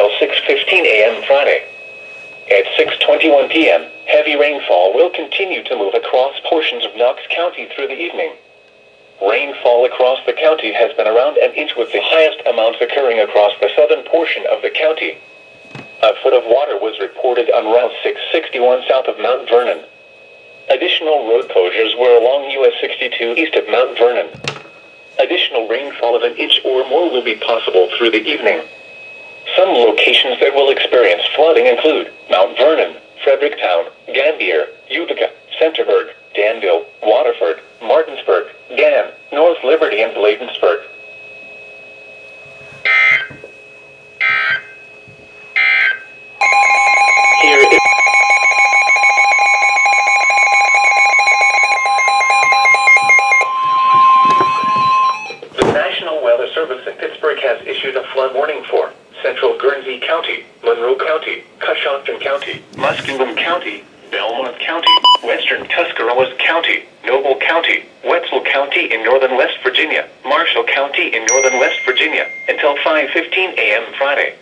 until 6:15 a.m. Friday. At 6:21 p.m., heavy rainfall will continue to move across portions of Knox County through the evening. Rainfall across the county has been around an inch, with the highest amounts occurring across the southern portion of the county. A foot of water was reported on Route 661 south of Mount Vernon. Additional road closures were along US 62 east of Mount Vernon. Additional rainfall of an inch or more will be possible through the evening. Some locations that will experience flooding include Mount Vernon, Fredericktown, Gambier, Utica, Centerburg, Danville, Waterford, Martinsburg, Gann, North Liberty, and Bladensburg. Here is the National Weather Service in Pittsburgh has issued a flood warning for Central Guernsey County, Monroe County, Coshocton County, Muskingum County, Belmont County, Western Tuscarawas County, Noble County, Wetzel County in northern West Virginia, Marshall County in northern West Virginia, until 5:15 a.m. Friday.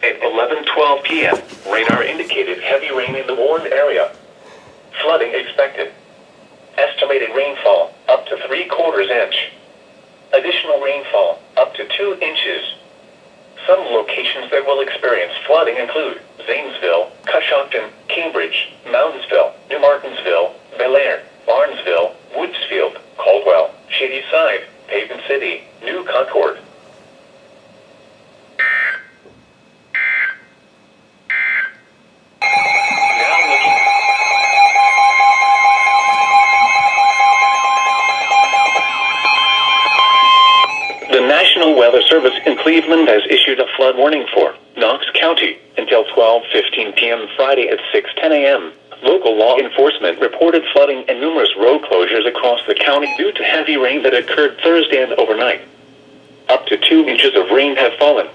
At 11:12 p.m., radar indicated heavy rain in the Warren area. Flooding expected. Estimated rainfall, up to 3/4 inch. Additional rainfall, up to 2 inches. Some locations that will experience flooding include Zanesville, Coshocton, Cambridge, Moundsville, New Martinsville, Belair, Barnesville, Woodsfield, Caldwell, Shadyside, Haven City, New Concord. The National Weather Service in Cleveland has issued a flood warning for Knox County until 12:15 p.m. Friday at 6:10 a.m. Local law enforcement reported flooding and numerous road closures across the county due to heavy rain that occurred Thursday and overnight. Up to 2 inches of rain have fallen.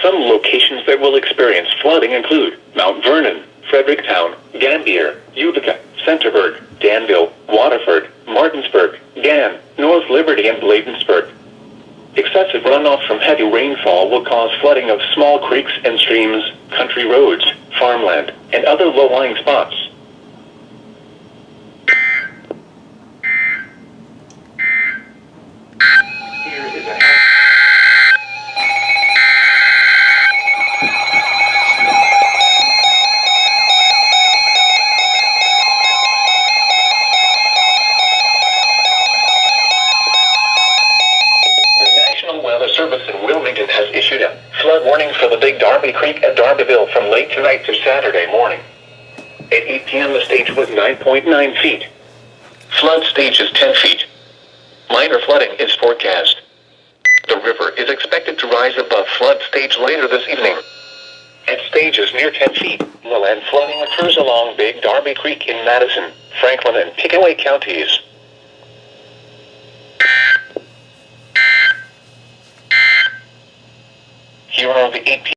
Some locations that will experience flooding include Mount Vernon, Fredericktown, Gambier, Utica, Centerburg, Danville, Waterford, Martinsburg, Gann, North Liberty, and Bladensburg. Excessive runoff from heavy rainfall will cause flooding of small creeks and streams, country roads, farmland, and other low-lying spots. Here is a Weather Service in Wilmington has issued a flood warning for the Big Darby Creek at Darbyville from late tonight to Saturday morning. At 8 p.m. the stage was 9.9 feet. Flood stage is 10 feet. Minor flooding is forecast. The river is expected to rise above flood stage later this evening. At stages near 10 feet, inland flooding occurs along Big Darby Creek in Madison, Franklin, and Pickaway counties. Here are the 8 p.m.